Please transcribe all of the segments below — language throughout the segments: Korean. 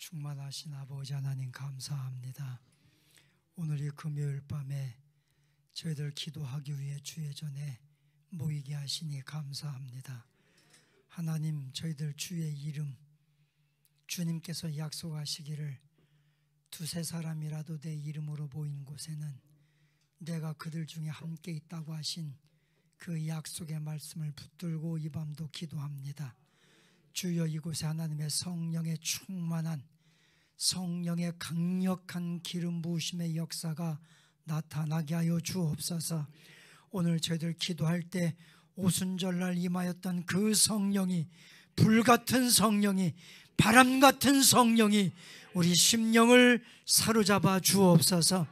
충만하신 아버지 하나님 감사합니다. 오늘 이 금요일 밤에 저희들 기도하기 위해 주의 전에 모이게 하시니 감사합니다. 하나님, 저희들 주의 이름 주님께서 약속하시기를 두세 사람이라도 내 이름으로 모인 곳에는 내가 그들 중에 함께 있다고 하신 그 약속의 말씀을 붙들고 이 밤도 기도합니다. 주여, 이곳에 하나님의 성령의 충만한, 성령의 강력한 기름 부으심의 역사가 나타나게 하여 주옵소서. 오늘 저희들 기도할 때 오순절날 임하였던 그 성령이, 불같은 성령이, 바람같은 성령이 우리 심령을 사로잡아 주옵소서.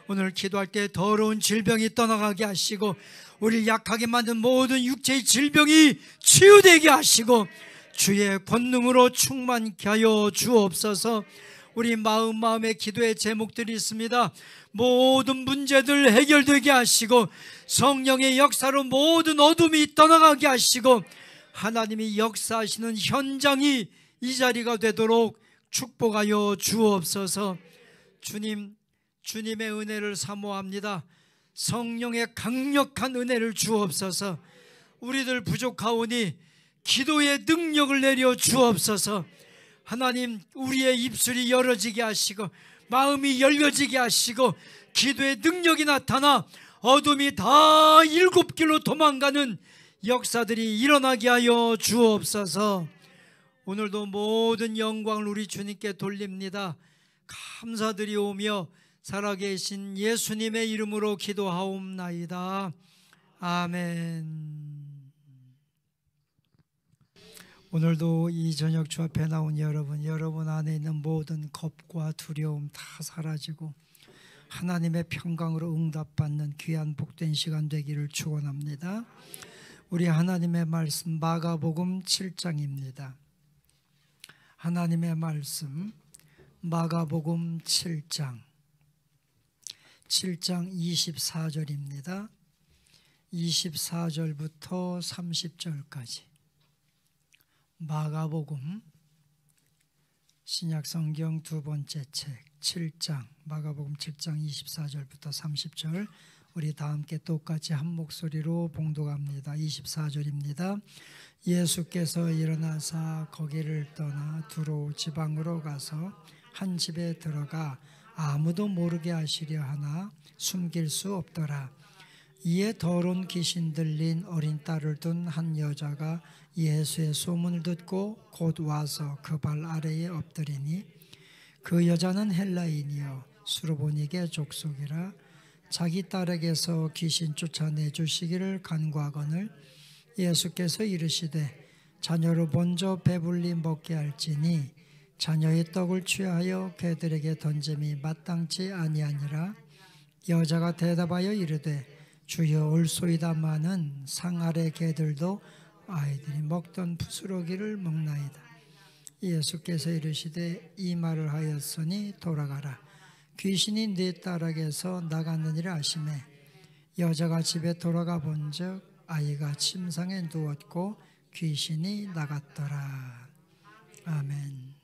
오늘 기도할 때 더러운 질병이 떠나가게 하시고 우리를 약하게 만든 모든 육체의 질병이 치유되게 하시고 주의 권능으로 충만케 하여 주옵소서. 우리 마음의 기도의 제목들이 있습니다. 모든 문제들 해결되게 하시고 성령의 역사로 모든 어둠이 떠나가게 하시고 하나님이 역사하시는 현장이 이 자리가 되도록 축복하여 주옵소서. 주님의 은혜를 사모합니다. 성령의 강력한 은혜를 주옵소서. 우리들 부족하오니 기도의 능력을 내려 주옵소서. 하나님, 우리의 입술이 열어지게 하시고 마음이 열려지게 하시고 기도의 능력이 나타나 어둠이 다 일곱 길로 도망가는 역사들이 일어나게 하여 주옵소서. 오늘도 모든 영광을 우리 주님께 돌립니다. 감사드리오며 살아계신 예수님의 이름으로 기도하옵나이다. 아멘. 오늘도 이 저녁 주 앞에 나온 여러분 안에 있는 모든 겁과 두려움 다 사라지고 하나님의 평강으로 응답받는 귀한 복된 시간 되기를 축원합니다. 우리 하나님의 말씀 마가복음 7장입니다. 하나님의 말씀 마가복음 7장 24절입니다. 24절부터 30절까지 마가복음 신약성경 두 번째 책 7장 마가복음 7장 24절부터 30절 우리 다 함께 똑같이 한 목소리로 봉독합니다. 24절입니다. 예수께서 일어나사 거기를 떠나 두로 지방으로 가서 한 집에 들어가 아무도 모르게 하시려 하나 숨길 수 없더라. 이에 더러운 귀신 들린 어린 딸을 둔 한 여자가 예수의 소문을 듣고 곧 와서 그 발 아래에 엎드리니 그 여자는 헬라인이요 수르보니게 족속이라. 자기 딸에게서 귀신 쫓아내 주시기를 간구하거늘 예수께서 이르시되 자녀로 먼저 배불리 먹게 할지니 자녀의 떡을 취하여 개들에게 던짐이 마땅치 아니하니라. 여자가 대답하여 이르되 주여 올소이다마는 상 아래 개들도 아이들이 먹던 부스러기를 먹나이다. 예수께서 이르시되 이 말을 하였으니 돌아가라. 귀신이 네 딸에게서 나갔느니라 하시매 여자가 집에 돌아가 본즉 아이가 침상에 누웠고 귀신이 나갔더라. 아멘.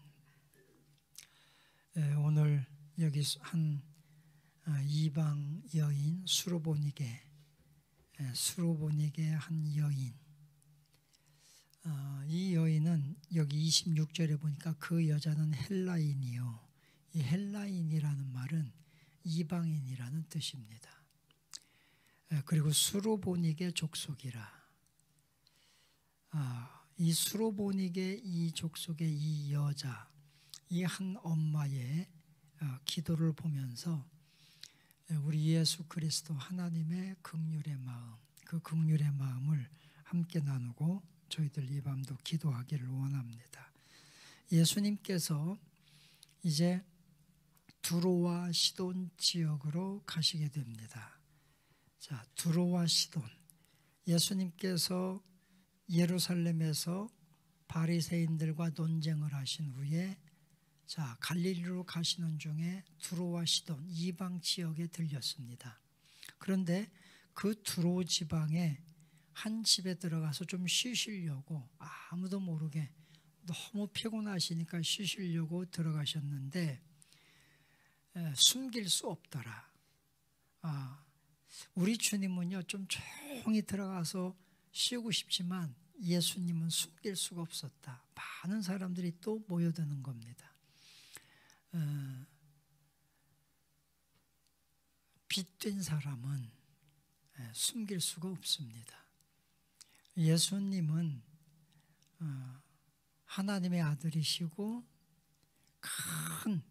오늘 여기 한 이방 여인 수르보니게 한 여인, 이 여인은 여기 26절에 보니까 그 여자는 헬라인이요. 이 헬라인이라는 말은 이방인이라는 뜻입니다. 그리고 수르보니게 족속이라. 이 수르보니게 이 족속의 이 여자, 이 한 엄마의 기도를 보면서 우리 예수 그리스도 하나님의 긍휼의 마음, 그 긍휼의 마음을 함께 나누고 저희들 이 밤도 기도하기를 원합니다. 예수님께서 이제 두로와 시돈 지역으로 가시게 됩니다. 자, 두로와 시돈. 예수님께서 예루살렘에서 바리새인들과 논쟁을 하신 후에 자, 갈릴리로 가시는 중에 두로와 시돈 이방 지역에 들렸습니다. 그런데 그 두로 지방에 한 집에 들어가서 좀 쉬시려고 아무도 모르게 너무 피곤하시니까 쉬시려고 들어가셨는데 숨길 수 없더라. 우리 주님은요 좀 조용히 들어가서 쉬고 싶지만 예수님은 숨길 수가 없었다. 많은 사람들이 또 모여드는 겁니다. 빛된 사람은 숨길 수가 없습니다. 예수님은 하나님의 아들이시고 큰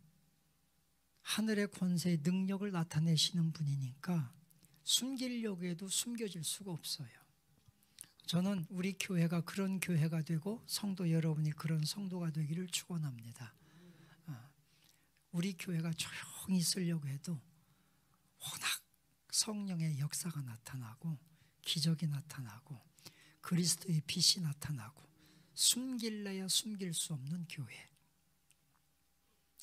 하늘의 권세의 능력을 나타내시는 분이니까 숨기려고 해도 숨겨질 수가 없어요. 저는 우리 교회가 그런 교회가 되고 성도 여러분이 그런 성도가 되기를 축원합니다. 우리 교회가 조용히 있으려고 해도 워낙 성령의 역사가 나타나고 기적이 나타나고 그리스도의 빛이 나타나고 숨길래야 숨길 수 없는 교회.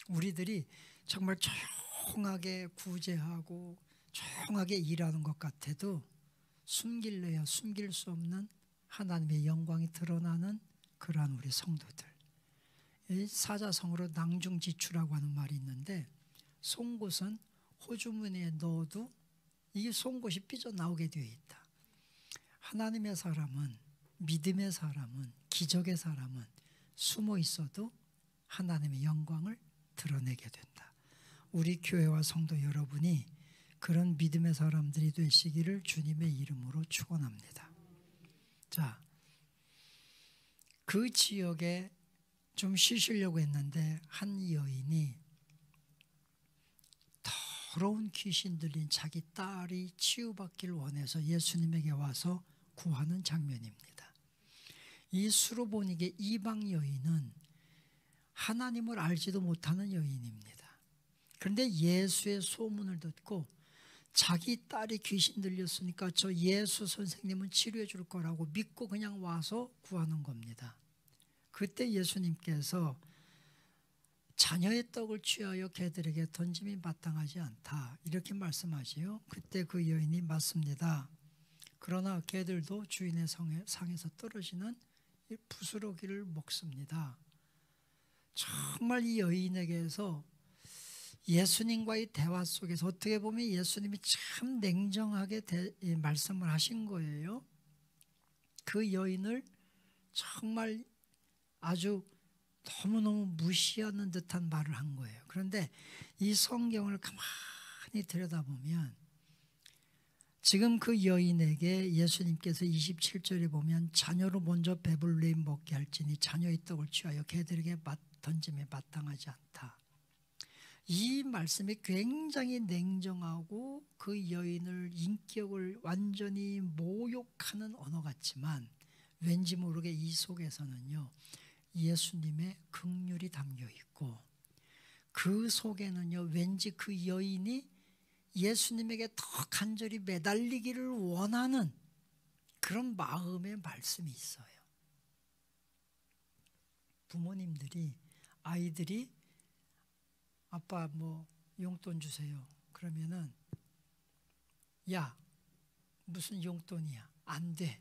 우리들이 정말 조용하게 구제하고 조용하게 일하는 것 같아도 숨길래야 숨길 수 없는 하나님의 영광이 드러나는 그러한 우리 성도들. 이 사자성어로 낭중지추라고 하는 말이 있는데 송곳은 호주머니에 넣어도 이 송곳이 삐져나오게 되어 있다. 하나님의 사람은, 믿음의 사람은, 기적의 사람은 숨어 있어도 하나님의 영광을 드러내게 된다. 우리 교회와 성도 여러분이 그런 믿음의 사람들이 되시기를 주님의 이름으로 축원합니다. 자, 그 지역에 좀 쉬시려고 했는데 한 여인이 더러운 귀신 들린 자기 딸이 치유받기를 원해서 예수님에게 와서 구하는 장면입니다. 이 수로보니게 이방 여인은 하나님을 알지도 못하는 여인입니다. 그런데 예수의 소문을 듣고 자기 딸이 귀신 들렸으니까 저 예수 선생님은 치료해 줄 거라고 믿고 그냥 와서 구하는 겁니다. 그때 예수님께서 자녀의 떡을 취하여 개들에게 던짐이 마땅하지 않다 이렇게 말씀하지요. 그때 그 여인이 맞습니다. 그러나 개들도 주인의 상에서 떨어지는 부스러기를 먹습니다. 정말 이 여인에게서 예수님과의 대화 속에서 어떻게 보면 예수님이 참 냉정하게 말씀을 하신 거예요. 그 여인을 정말 아주 너무너무 무시하는 듯한 말을 한 거예요. 그런데 이 성경을 가만히 들여다보면 지금 그 여인에게 예수님께서 27절에 보면 자녀로 먼저 배불리 먹게 할지니 자녀의 떡을 취하여 개들에게 던짐에 마땅하지 않다. 이 말씀이 굉장히 냉정하고 그 여인을 인격을 완전히 모욕하는 언어 같지만 왠지 모르게 이 속에서는요 예수님의 긍휼이 담겨 있고 그 속에는요 왠지 그 여인이 예수님에게 더 간절히 매달리기를 원하는 그런 마음의 말씀이 있어요. 부모님들이 아이들이 아빠 뭐 용돈 주세요 그러면은 야 무슨 용돈이야 안 돼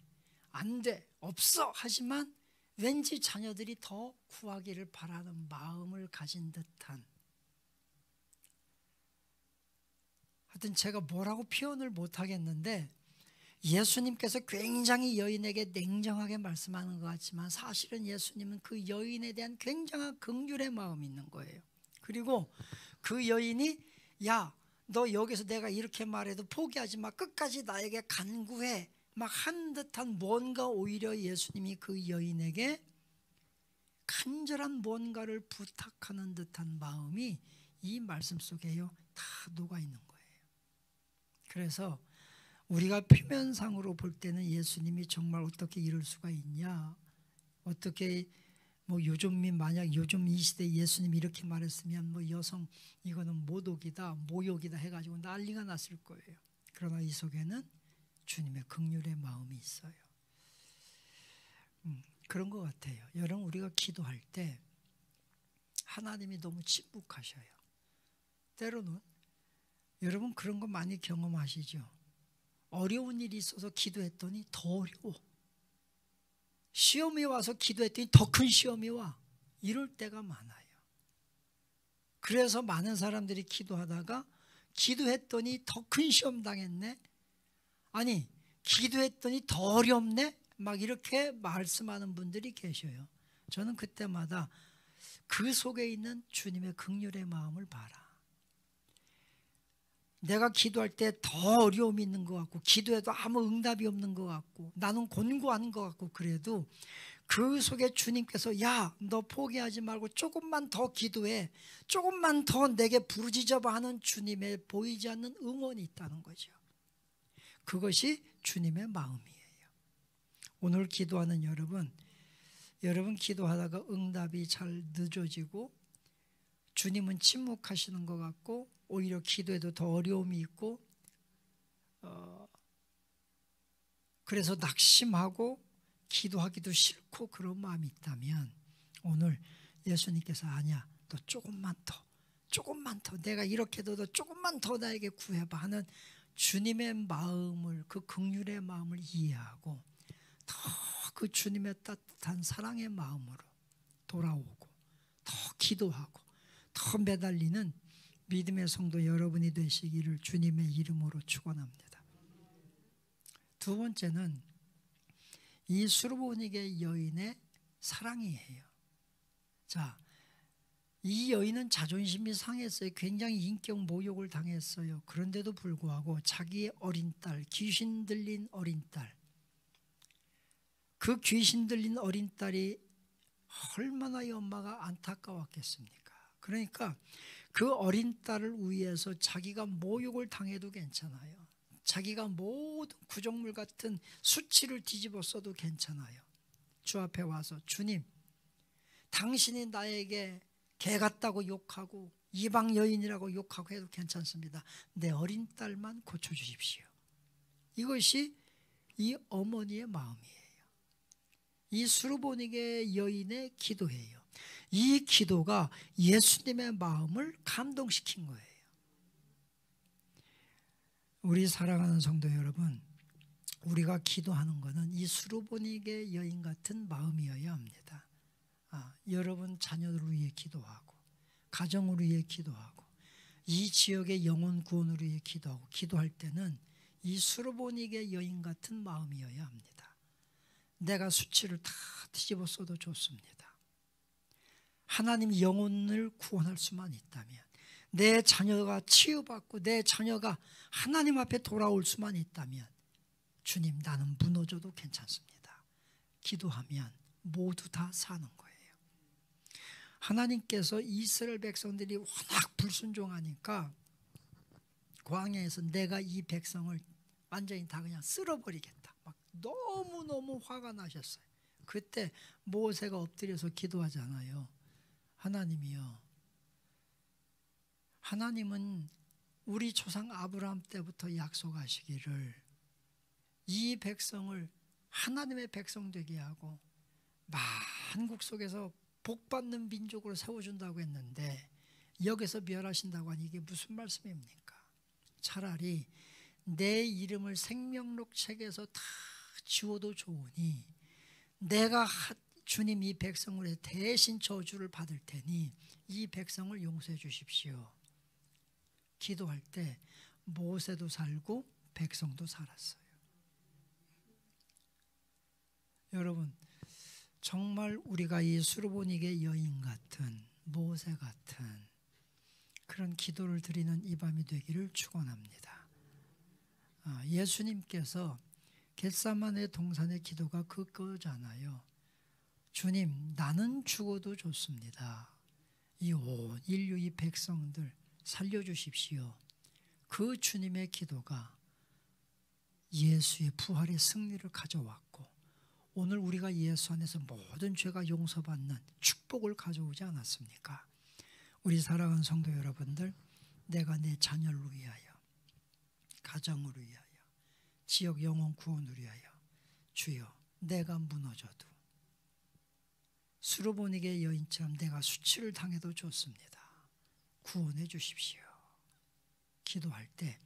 없어 하지만 왠지 자녀들이 더 구하기를 바라는 마음을 가진 듯한 하여튼 제가 뭐라고 표현을 못하겠는데 예수님께서 굉장히 여인에게 냉정하게 말씀하는 것 같지만 사실은 예수님은 그 여인에 대한 굉장한 긍휼의 마음이 있는 거예요. 그리고 그 여인이 야, 너 여기서 내가 이렇게 말해도 포기하지 마. 끝까지 나에게 간구해. 막 한 듯한 뭔가 오히려 예수님이 그 여인에게 간절한 뭔가를 부탁하는 듯한 마음이 이 말씀 속에요. 다 녹아 있는 거예요. 그래서 우리가 표면상으로 볼 때는 예수님이 정말 어떻게 이럴 수가 있냐. 어떻게 뭐 만약 요즘 이 시대에 예수님이 이렇게 말했으면 뭐 여성 이거는 모독이다 모욕이다 해가지고 난리가 났을 거예요. 그러나 이 속에는 주님의 긍휼의 마음이 있어요. 그런 것 같아요. 여러분 우리가 기도할 때 하나님이 너무 침묵하셔요. 때로는 여러분 그런 거 많이 경험하시죠. 어려운 일이 있어서 기도했더니 더 어려워. 시험이 와서 기도했더니 더 큰 시험이 와. 이럴 때가 많아요. 그래서 많은 사람들이 기도하다가 기도했더니 더 큰 시험 당했네, 아니 기도했더니 더 어렵네, 막 이렇게 말씀하는 분들이 계셔요. 저는 그때마다 그 속에 있는 주님의 긍휼의 마음을 봐라. 내가 기도할 때 더 어려움이 있는 것 같고 기도해도 아무 응답이 없는 것 같고 나는 곤고한 것 같고, 그래도 그 속에 주님께서 야, 너 포기하지 말고 조금만 더 기도해, 조금만 더 내게 부르짖어봐 하는 주님의 보이지 않는 응원이 있다는 거죠. 그것이 주님의 마음이에요. 오늘 기도하는 여러분 기도하다가 응답이 잘 늦어지고 주님은 침묵하시는 것 같고 오히려 기도에도 더 어려움이 있고 그래서 낙심하고 기도하기도 싫고 그런 마음이 있다면 오늘 예수님께서 아니야, 너 조금만 더 내가 이렇게도 너 조금만 더 나에게 구해봐 하는 주님의 마음을, 그 긍휼의 마음을 이해하고 더 그 주님의 따뜻한 사랑의 마음으로 돌아오고 더 기도하고 더 매달리는 믿음의 성도 여러분이 되시기를 주님의 이름으로 축원합니다. 두 번째는 이 수르보니게 여인의 사랑이에요. 자, 이 여인은 자존심이 상했어요. 굉장히 인격 모욕을 당했어요. 그런데도 불구하고 자기의 어린 딸, 귀신 들린 어린 딸, 그 귀신 들린 어린 딸이 얼마나 이 엄마가 안타까웠겠습니까? 그러니까 그 어린 딸을 위해서 자기가 모욕을 당해도 괜찮아요. 자기가 모든 구정물 같은 수치를 뒤집어 써도 괜찮아요. 주 앞에 와서 주님, 당신이 나에게 개 같다고 욕하고 이방 여인이라고 욕하고 해도 괜찮습니다. 내 어린 딸만 고쳐주십시오. 이것이 이 어머니의 마음이에요. 이 수르보니게 여인의 기도예요. 이 기도가 예수님의 마음을 감동시킨 거예요. 우리 사랑하는 성도 여러분, 우리가 기도하는 것은 이 수르보니게 여인 같은 마음이어야 합니다. 여러분 자녀들을 위해 기도하고 가정을 위해 기도하고 이 지역의 영혼 구원을 위해 기도하고, 기도할 때는 이 수르보니게 여인 같은 마음이어야 합니다. 내가 수치를 다 뒤집어 써도 좋습니다. 하나님 영혼을 구원할 수만 있다면, 내 자녀가 치유받고 내 자녀가 하나님 앞에 돌아올 수만 있다면 주님, 나는 무너져도 괜찮습니다. 기도하면 모두 다 사는 거예요. 하나님께서 이스라엘 백성들이 워낙 불순종하니까 광야에서 내가 이 백성을 완전히 다 그냥 쓸어버리겠다, 막 너무너무 화가 나셨어요. 그때 모세가 엎드려서 기도하잖아요. 하나님이요, 하나님은 우리 조상 아브라함 때부터 약속하시기를 이 백성을 하나님의 백성 되게 하고 만국 속에서 복받는 민족으로 세워준다고 했는데 여기서 멸하신다고 하니 이게 무슨 말씀입니까? 차라리 내 이름을 생명록 책에서 다 지워도 좋으니 내가 주님 이 백성을 대신 저주를 받을 테니 이 백성을 용서해 주십시오. 기도할 때 모세도 살고 백성도 살았어요. 여러분, 정말 우리가 이 수르보니게 여인 같은, 모세 같은 그런 기도를 드리는 이 밤이 되기를 축원합니다. 예수님께서 겟세마네 동산의 기도가 그거잖아요. 주님, 나는 죽어도 좋습니다. 이 온 인류, 이 백성들 살려주십시오. 그 주님의 기도가 예수의 부활의 승리를 가져왔고 오늘 우리가 예수 안에서 모든 죄가 용서받는 축복을 가져오지 않았습니까? 우리 사랑하는 성도 여러분들, 내가 내 자녀를 위하여, 가정을 위하여, 지역 영혼 구원을 위하여 주여, 내가 무너져도 수르보니게 여인처럼 내가 수치를 당해도 좋습니다. 구원해 주십시오. 기도할 때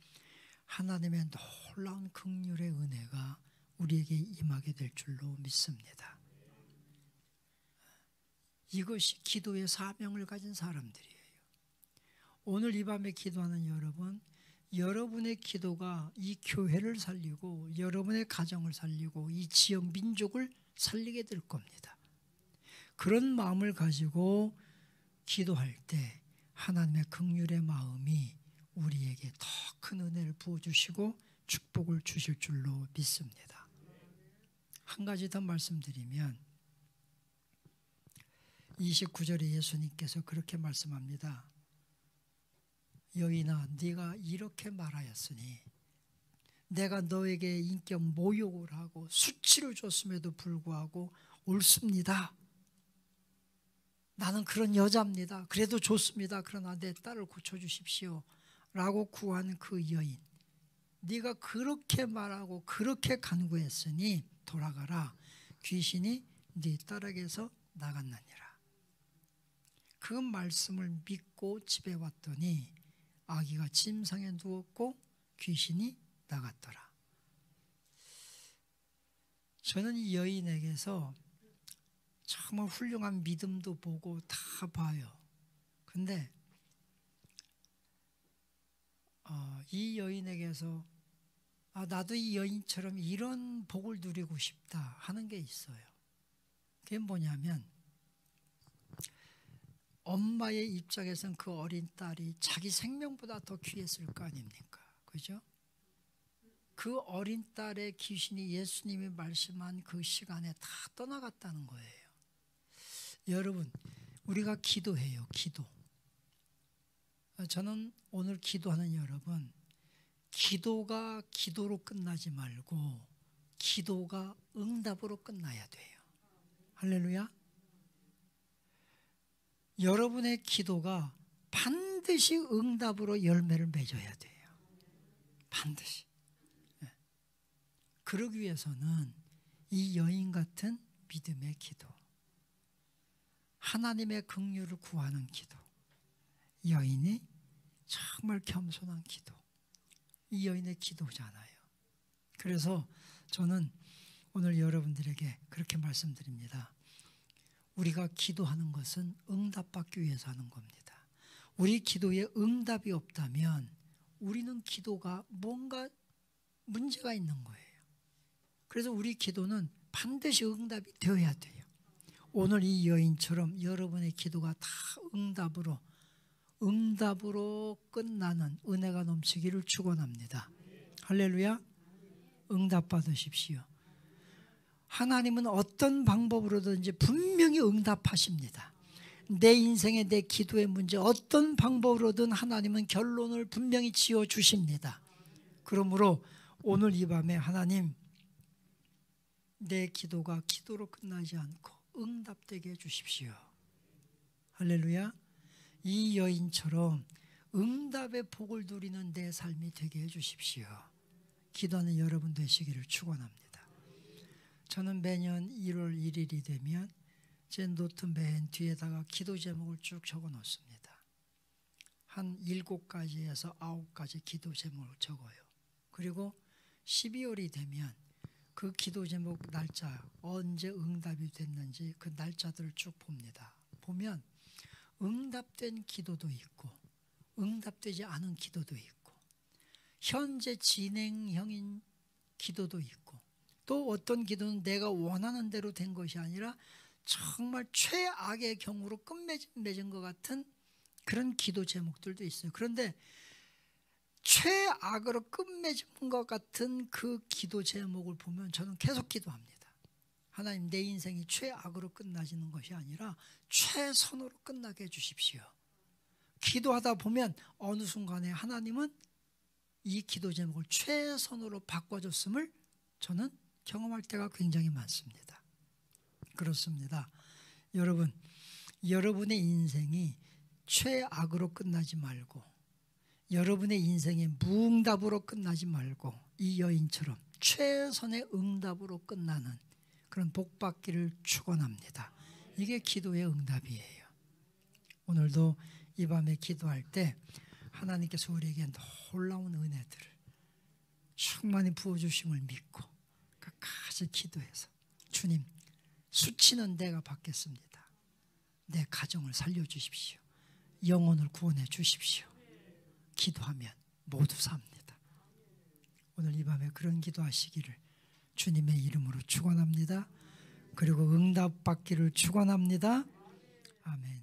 하나님의 놀라운 긍휼의 은혜가 우리에게 임하게 될 줄로 믿습니다. 이것이 기도의 사명을 가진 사람들이에요. 오늘 이 밤에 기도하는 여러분, 여러분의 기도가 이 교회를 살리고 여러분의 가정을 살리고 이 지역 민족을 살리게 될 겁니다. 그런 마음을 가지고 기도할 때 하나님의 긍휼의 마음이 우리에게 더 큰 은혜를 부어주시고 축복을 주실 줄로 믿습니다. 한 가지 더 말씀드리면 29절에 예수님께서 그렇게 말씀합니다. 여인아, 네가 이렇게 말하였으니 내가 너에게 인격 모욕을 하고 수치를 줬음에도 불구하고 옳습니다. 나는 그런 여자입니다. 그래도 좋습니다. 그러나 내 딸을 고쳐주십시오 라고 구한 그 여인, 네가 그렇게 말하고 그렇게 간구했으니 돌아가라. 귀신이 네 딸에게서 나갔느니라. 그 말씀을 믿고 집에 왔더니 아기가 침상에 누웠고 귀신이 나갔더라. 저는 이 여인에게서 정말 훌륭한 믿음도 보고 다 봐요. 근데 이 여인에게서 나도 이 여인처럼 이런 복을 누리고 싶다 하는 게 있어요. 그게 뭐냐면 엄마의 입장에서는 그 어린 딸이 자기 생명보다 더 귀했을 거 아닙니까? 그죠? 그 어린 딸의 귀신이 예수님이 말씀한 그 시간에 다 떠나갔다는 거예요. 여러분, 우리가 기도해요. 기도. 저는 오늘 기도하는 여러분, 기도가 기도로 끝나지 말고 기도가 응답으로 끝나야 돼요. 할렐루야. 여러분의 기도가 반드시 응답으로 열매를 맺어야 돼요. 반드시. 그러기 위해서는 이 여인 같은 믿음의 기도, 하나님의 긍휼을 구하는 기도, 여인이 정말 겸손한 기도, 이 여인의 기도잖아요. 그래서 저는 오늘 여러분들에게 그렇게 말씀드립니다. 우리가 기도하는 것은 응답받기 위해서 하는 겁니다. 우리 기도에 응답이 없다면 우리는 기도가 뭔가 문제가 있는 거예요. 그래서 우리 기도는 반드시 응답이 되어야 돼요. 오늘 이 여인처럼 여러분의 기도가 다 응답으로 끝나는 은혜가 넘치기를 축원합니다. 할렐루야. 응답 받으십시오. 하나님은 어떤 방법으로든지 분명히 응답하십니다. 내 인생의 내 기도의 문제 어떤 방법으로든 하나님은 결론을 분명히 지어주십니다. 그러므로 오늘 이 밤에 하나님, 내 기도가 기도로 끝나지 않고 응답되게 해주십시오. 할렐루야. 이 여인처럼 응답의 복을 누리는 내 삶이 되게 해주십시오. 기도하는 여러분 되시기를 축원합니다. 저는 매년 1월 1일이 되면 제 노트 맨 뒤에다가 기도 제목을 쭉 적어 놓습니다. 한 7가지에서 9가지 기도 제목을 적어요. 그리고 12월이 되면 그 기도 제목 날짜, 언제 응답이 됐는지 그 날짜들을 쭉 봅니다. 보면 응답된 기도도 있고 응답되지 않은 기도도 있고 현재 진행형인 기도도 있고 또 어떤 기도는 내가 원하는 대로 된 것이 아니라 정말 최악의 경우로 끝맺은 것 같은 그런 기도 제목들도 있어요. 그런데 최악으로 끝맺은 것 같은 그 기도 제목을 보면 저는 계속 기도합니다. 하나님, 내 인생이 최악으로 끝나지는 것이 아니라 최선으로 끝나게 해주십시오. 기도하다 보면 어느 순간에 하나님은 이 기도 제목을 최선으로 바꿔줬음을 저는 경험할 때가 굉장히 많습니다. 그렇습니다. 여러분, 여러분의 인생이 최악으로 끝나지 말고 여러분의 인생이 무응답으로 끝나지 말고 이 여인처럼 최선의 응답으로 끝나는 그런 복받기를 축원합니다. 이게 기도의 응답이에요. 오늘도 이 밤에 기도할 때 하나님께서 우리에게 놀라운 은혜들을 충만히 부어주심을 믿고 끝까지 기도해서 주님, 수치는 내가 받겠습니다. 내 가정을 살려주십시오. 영혼을 구원해 주십시오. 기도하면 모두 삽니다. 오늘 이 밤에 그런 기도하시기를 주님의 이름으로 축원합니다. 그리고 응답받기를 축원합니다. 아멘.